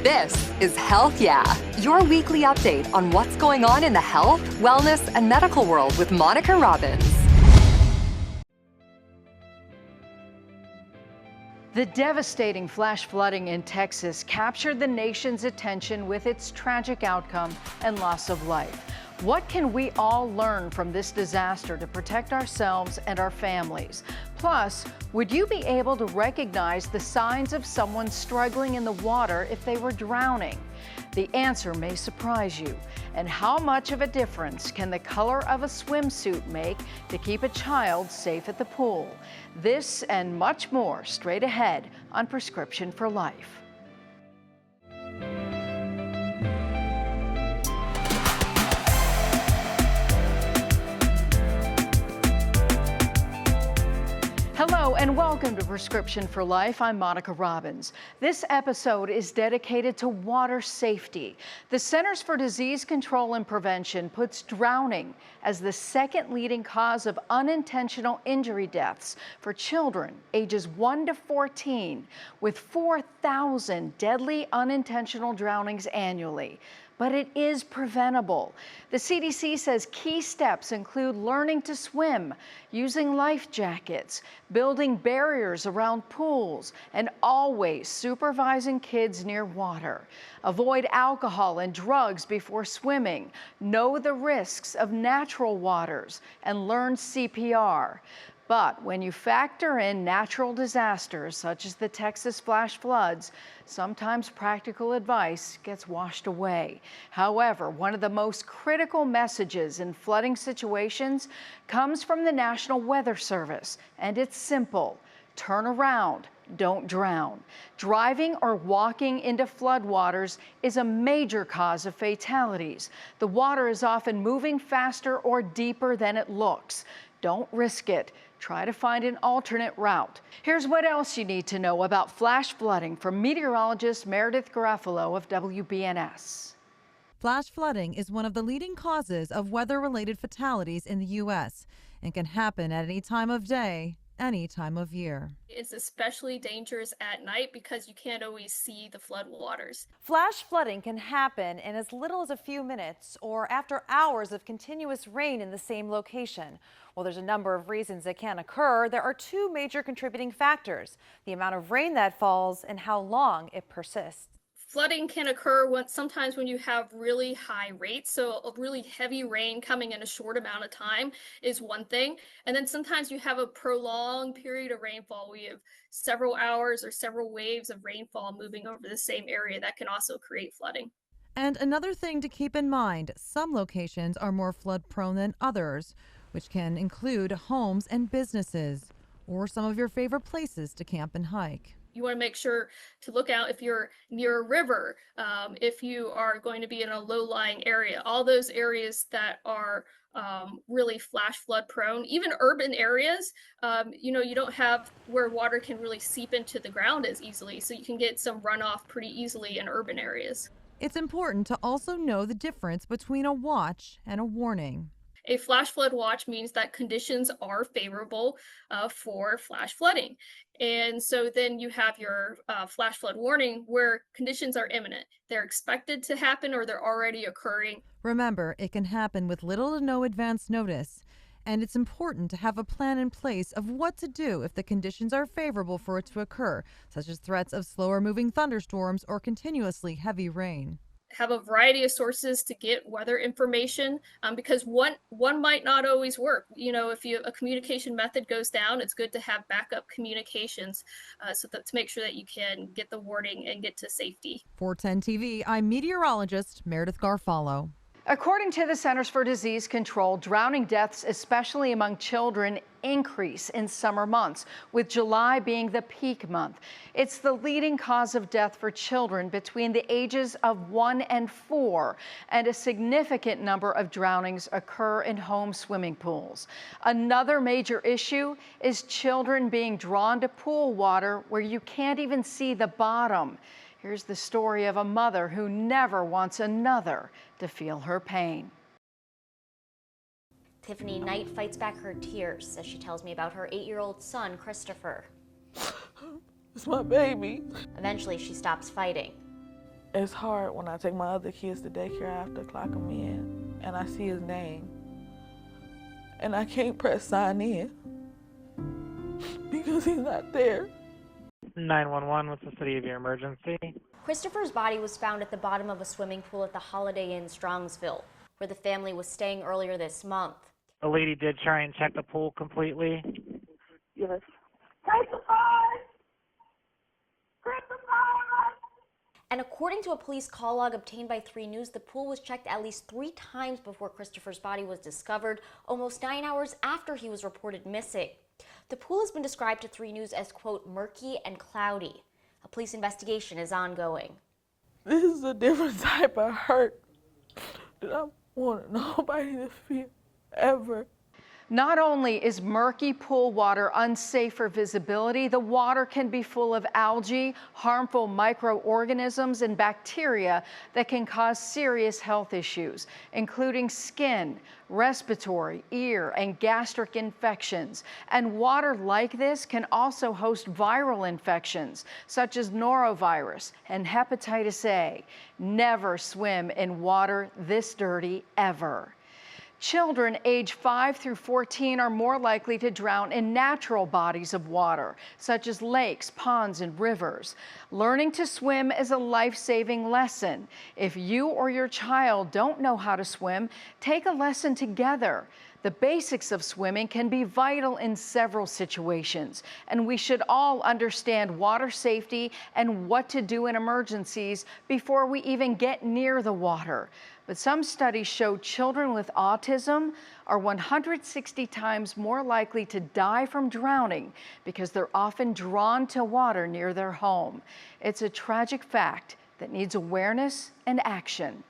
This is Health Yeah, your weekly update on what's going on in the health, wellness, and medical world with Monica Robbins. The devastating flash flooding in Texas captured the nation's attention with its tragic outcome and loss of life. What can we all learn from this disaster to protect ourselves and our families? Plus, would you be able to recognize the signs of someone struggling in the water if they were drowning? The answer may surprise you. And how much of a difference can the color of a swimsuit make to keep a child safe at the pool? This and much more straight ahead on Prescription for Life. Hello and welcome to Prescription for Life. I'm Monica Robbins. This episode is dedicated to water safety. The Centers for Disease Control and Prevention puts drowning as the second leading cause of unintentional injury deaths for children ages 1 to 14, with 4,000 deadly unintentional drownings annually. But it is preventable. The CDC says key steps include learning to swim, using life jackets, building barriers around pools, and always supervising kids near water. Avoid alcohol and drugs before swimming. Know the risks of natural waters and learn CPR. But when you factor in natural disasters such as the Texas flash floods, sometimes practical advice gets washed away. However, one of the most critical messages in flooding situations comes from the National Weather Service, and it's simple: turn around, don't drown. Driving or walking into floodwaters is a major cause of fatalities. The water is often moving faster or deeper than it looks. Don't risk it. Try to find an alternate route. Here's what else you need to know about flash flooding from meteorologist Meredith Garafalo of WBNS. Flash flooding is one of the leading causes of weather-related fatalities in the U.S. and can happen at any time of day, any time of year. It's especially dangerous at night because you can't always see the flood waters. Flash flooding can happen in as little as a few minutes or after hours of continuous rain in the same location. While there's a number of reasons it can occur, there are two major contributing factors: the amount of rain that falls and how long it persists. Flooding can occur sometimes when you have really high rates, so a really heavy rain coming in a short amount of time is one thing. And then sometimes you have a prolonged period of rainfall. We have several hours or several waves of rainfall moving over the same area that can also create flooding. And another thing to keep in mind, some locations are more flood prone than others, which can include homes and businesses, or some of your favorite places to camp and hike. You want to make sure to look out if you're near a river, if you are going to be in a low-lying area, all those areas that are really flash flood prone. Even urban areas, you don't have where water can really seep into the ground as easily, so you can get some runoff pretty easily in urban areas. It's important to also know the difference between a watch and a warning. A flash flood watch means that conditions are favorable for flash flooding. And so then you have your flash flood warning where conditions are imminent. They're expected to happen or they're already occurring. Remember, it can happen with little to no advance notice, and it's important to have a plan in place of what to do if the conditions are favorable for it to occur, such as threats of slower moving thunderstorms or continuously heavy rain. Have a variety of sources to get weather information because one might not always work. If a communication method goes down, it's good to have backup communications to make sure that you can get the warning and get to safety. For 10 TV, I'm meteorologist Meredith Garafalo. According to the Centers for Disease Control, drowning deaths, especially among children, increase in summer months, with July being the peak month. It's the leading cause of death for children between the ages of 1 and 4, and a significant number of drownings occur in home swimming pools. Another major issue is children being drawn to pool water where you can't even see the bottom. Here's the story of a mother who never wants another to feel her pain. Tiffany Knight fights back her tears as she tells me about her 8-year-old son, Christopher. It's my baby. Eventually, she stops fighting. It's hard when I take my other kids to daycare. I have to clock them in, and I see his name. And I can't press sign in because he's not there. 911, what's the city of your emergency? Christopher's body was found at the bottom of a swimming pool at the Holiday Inn Strongsville, where the family was staying earlier this month. A lady did try and check the pool completely. Yes. And according to a police call log obtained by 3 News, the pool was checked at least 3 times before Christopher's body was discovered, almost 9 hours after he was reported missing. The pool has been described to 3 News as, quote, murky and cloudy. A police investigation is ongoing. This is a different type of hurt that I want nobody to feel ever. Not only is murky pool water unsafe for visibility, the water can be full of algae, harmful microorganisms, and bacteria that can cause serious health issues, including skin, respiratory, ear, and gastric infections. And water like this can also host viral infections, such as norovirus and hepatitis A. Never swim in water this dirty ever. Children age 5 through 14 are more likely to drown in natural bodies of water, such as lakes, ponds, and rivers. Learning to swim is a life-saving lesson. If you or your child don't know how to swim, take a lesson together. The basics of swimming can be vital in several situations, and we should all understand water safety and what to do in emergencies before we even get near the water. But some studies show children with autism are 160 times more likely to die from drowning because they're often drawn to water near their home. It's a tragic fact that needs awareness and action.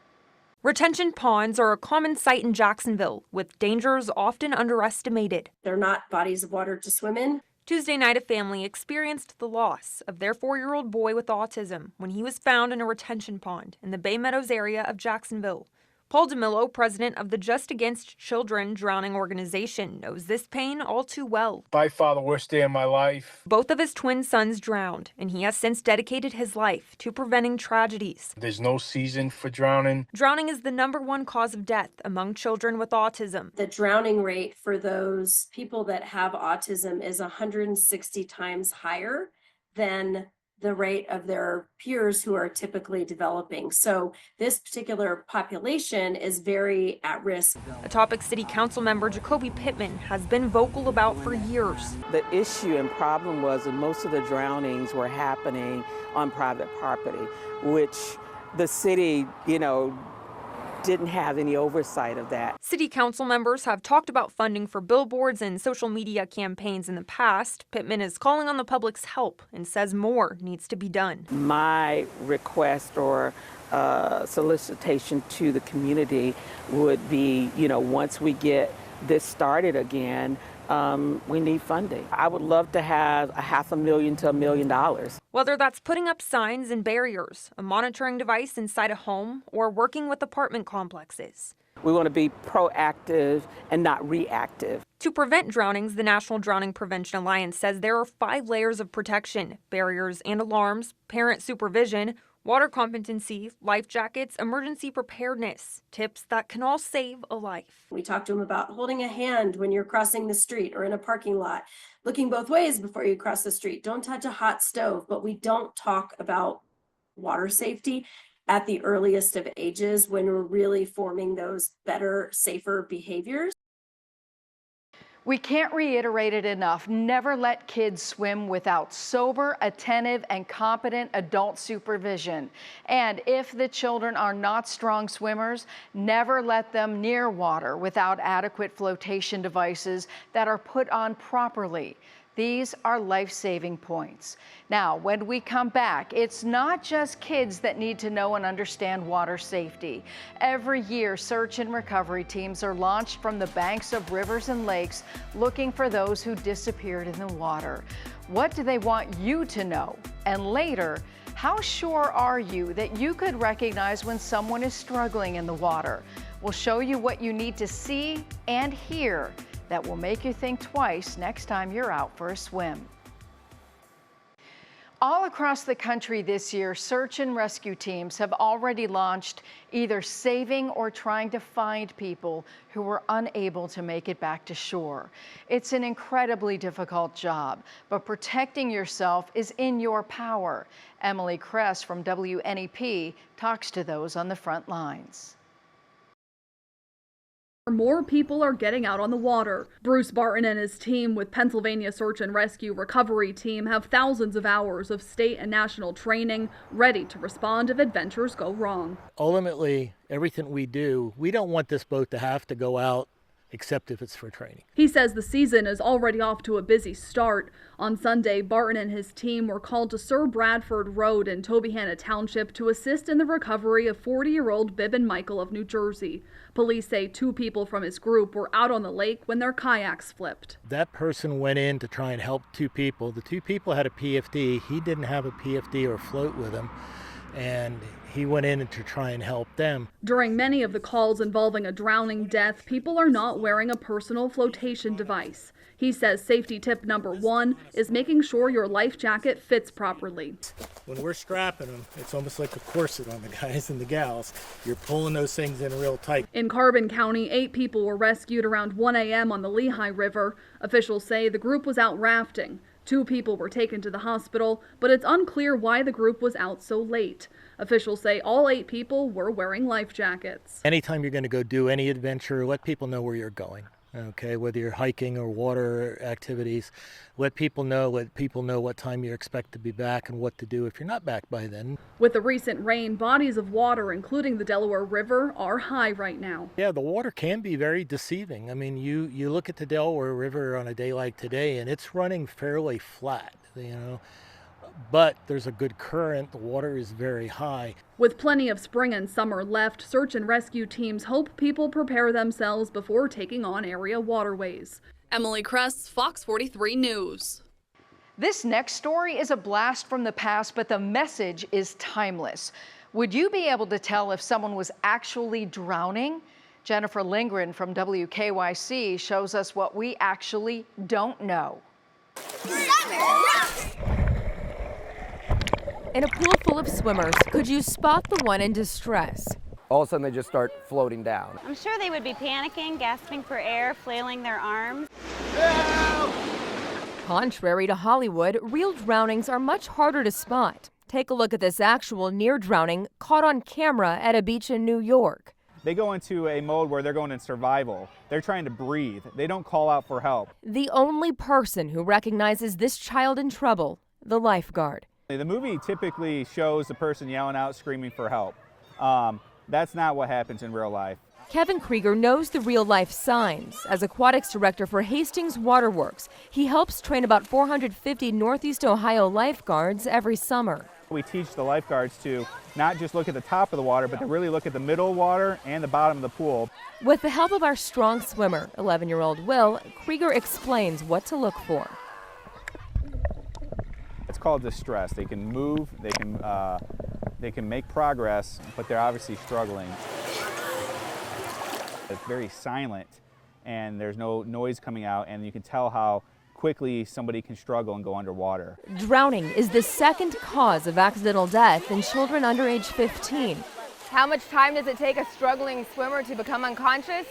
Retention ponds are a common sight in Jacksonville, with dangers often underestimated. They're not bodies of water to swim in. Tuesday night, a family experienced the loss of their 4-year-old boy with autism when he was found in a retention pond in the Bay Meadows area of Jacksonville. Paul DeMillo, president of the Just Against Children Drowning organization, knows this pain all too well. By far the worst day of my life. Both of his twin sons drowned, and he has since dedicated his life to preventing tragedies. There's no season for drowning. Drowning is the #1 cause of death among children with autism. The drowning rate for those people that have autism is 160 times higher than the rate of their peers who are typically developing. So this particular population is very at risk. A topic City Council member Jacoby Pittman has been vocal about for years. The issue and problem was that most of the drownings were happening on private property, which the city, didn't have any oversight of that. City council members have talked about funding for billboards and social media campaigns in the past. Pittman is calling on the public's help and says more needs to be done. My request or solicitation to the community would be, once we get this started again, we need funding. I would love to have $500,000 to $1 million. Whether that's putting up signs and barriers, a monitoring device inside a home, or working with apartment complexes. We want to be proactive and not reactive. To prevent drownings, the National Drowning Prevention Alliance says there are 5 layers of protection: barriers and alarms, parent supervision, water competency, life jackets, emergency preparedness, tips that can all save a life. We talked to them about holding a hand when you're crossing the street or in a parking lot, looking both ways before you cross the street. Don't touch a hot stove, but we don't talk about water safety at the earliest of ages when we're really forming those better, safer behaviors. We can't reiterate it enough. Never let kids swim without sober, attentive, and competent adult supervision. And if the children are not strong swimmers, never let them near water without adequate flotation devices that are put on properly. These are life-saving points. Now, when we come back, it's not just kids that need to know and understand water safety. Every year, search and recovery teams are launched from the banks of rivers and lakes looking for those who disappeared in the water. What do they want you to know? And later, how sure are you that you could recognize when someone is struggling in the water? We'll show you what you need to see and hear that will make you think twice next time you're out for a swim. All across the country this year, search and rescue teams have already launched, either saving or trying to find people who were unable to make it back to shore. It's an incredibly difficult job, but protecting yourself is in your power. Emily Kress from WNEP talks to those on the front lines. More people are getting out on the water. Bruce Barton and his team with Pennsylvania Search and Rescue Recovery Team have thousands of hours of state and national training ready to respond if adventures go wrong. Ultimately, everything we do, we don't want this boat to have to go out except if it's for training. He says the season is already off to a busy start. On Sunday, Barton and his team were called to Sir Bradford Road in Tobyhanna Township to assist in the recovery of 40-year-old Bibbin Michael of New Jersey. Police say 2 people from his group were out on the lake when their kayaks flipped. That person went in to try and help 2 people. The 2 people had a PFD. He didn't have a PFD or float with him, and he went in to try and help them. During many of the calls involving a drowning death, people are not wearing a personal flotation device. He says safety tip number 1 is making sure your life jacket fits properly. When we're strapping them, it's almost like a corset on the guys and the gals. You're pulling those things in real tight. In Carbon County, 8 people were rescued around 1 a.m. on the Lehigh River. Officials say the group was out rafting. 2 people were taken to the hospital, but it's unclear why the group was out so late. Officials say all 8 people were wearing life jackets. Anytime you're going to go do any adventure, let people know where you're going. Okay, whether you're hiking or water activities, let people know what time you expect to be back and what to do if you're not back by then. With the recent rain, bodies of water, including the Delaware River, are high right now. Yeah, the water can be very deceiving. I mean, you look at the Delaware River on a day like today, and it's running fairly flat, but there's a good current. The water is very high. With plenty of spring and summer left, search and rescue teams hope people prepare themselves before taking on area waterways. Emily Kress, Fox 43 News. This next story is a blast from the past, but the message is timeless. Would you be able to tell if someone was actually drowning? Jennifer Lindgren from WKYC shows us what we actually don't know. In a pool full of swimmers, could you spot the one in distress? All of a sudden they just start floating down. I'm sure they would be panicking, gasping for air, flailing their arms. Help! Contrary to Hollywood, real drownings are much harder to spot. Take a look at this actual near drowning caught on camera at a beach in New York. They go into a mode where they're going in survival. They're trying to breathe. They don't call out for help. The only person who recognizes this child in trouble, the lifeguard. The movie typically shows the person yelling out, screaming for help. That's not what happens in real life. Kevin Krieger knows the real-life signs. As aquatics director for Hastings Waterworks, he helps train about 450 Northeast Ohio lifeguards every summer. We teach the lifeguards to not just look at the top of the water, but to really look at the middle water and the bottom of the pool. With the help of our strong swimmer, 11-year-old Will, Krieger explains what to look for. It's called distress. They can move, they can make progress, but they're obviously struggling. It's very silent, and there's no noise coming out, and you can tell how quickly somebody can struggle and go underwater. Drowning is the second cause of accidental death in children under age 15. How much time does it take a struggling swimmer to become unconscious?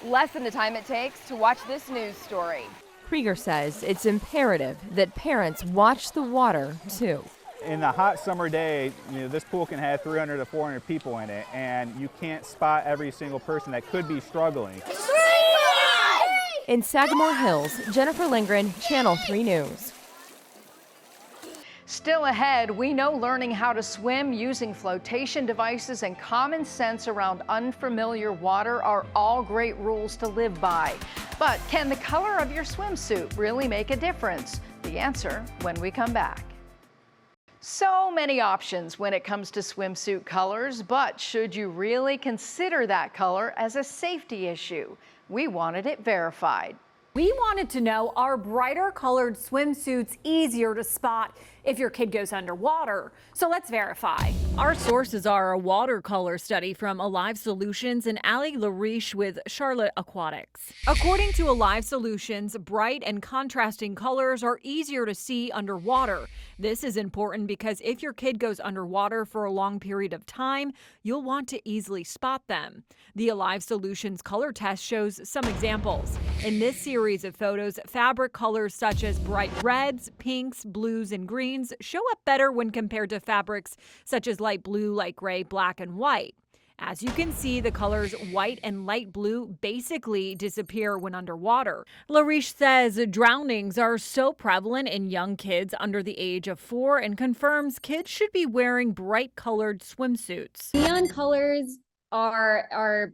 Less than the time it takes to watch this news story. Krieger says it's imperative that parents watch the water, too. In a hot summer day, this pool can have 300 to 400 people in it, and you can't spot every single person that could be struggling. In Sagamore Hills, Jennifer Lindgren, Channel 3 News. Still ahead, we know learning how to swim using flotation devices and common sense around unfamiliar water are all great rules to live by. But can the color of your swimsuit really make a difference? The answer when we come back. So many options when it comes to swimsuit colors, but should you really consider that color as a safety issue? We wanted it verified. We wanted to know, are brighter colored swimsuits easier to spot if your kid goes underwater. So let's verify. Our sources are a watercolor study from Alive Solutions and Ali Lariche with Charlotte Aquatics. According to Alive Solutions, bright and contrasting colors are easier to see underwater. This is important because if your kid goes underwater for a long period of time, you'll want to easily spot them. The Alive Solutions color test shows some examples. In this series of photos, fabric colors such as bright reds, pinks, blues, and greens show up better when compared to fabrics such as light blue, light gray, black, and white. As you can see, the colors white and light blue basically disappear when underwater. Lariche says drownings are so prevalent in young kids under the age of 4 and confirms kids should be wearing bright colored swimsuits. Neon colors are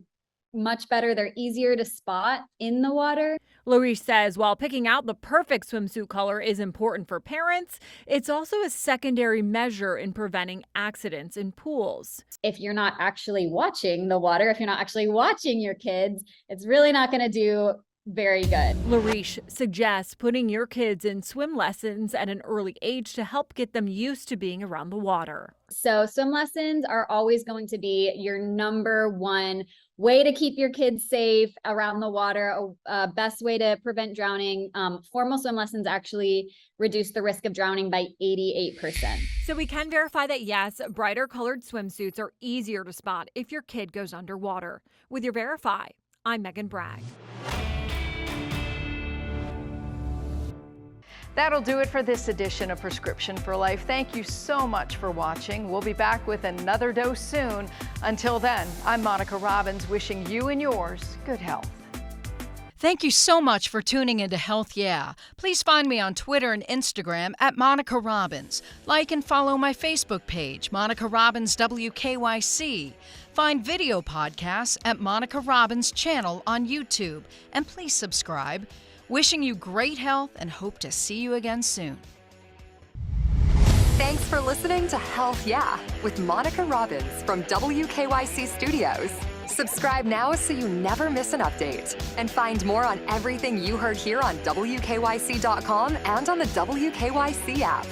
much better. They're easier to spot in the water. Lariche says while picking out the perfect swimsuit color is important for parents, it's also a secondary measure in preventing accidents in pools. If you're not actually watching the water, if you're not actually watching your kids, it's really not going to do very good. Lariche suggests putting your kids in swim lessons at an early age to help get them used to being around the water. So swim lessons are always going to be your number one way to keep your kids safe around the water, best way to prevent drowning. Formal swim lessons actually reduce the risk of drowning by 88%. So we can verify that yes, brighter colored swimsuits are easier to spot if your kid goes underwater. With your Verify, I'm Megan Bragg. That'll do it for this edition of Prescription for Life. Thank you so much for watching. We'll be back with another dose soon. Until then, I'm Monica Robbins, wishing you and yours good health. Thank you so much for tuning into Health Yeah. Please find me on Twitter and Instagram at Monica Robbins. Like and follow my Facebook page, Monica Robbins WKYC. Find video podcasts at Monica Robbins channel on YouTube. And please subscribe. Wishing you great health and hope to see you again soon. Thanks for listening to Health Yeah with Monica Robbins from WKYC Studios. Subscribe now so you never miss an update. And find more on everything you heard here on WKYC.com and on the WKYC app.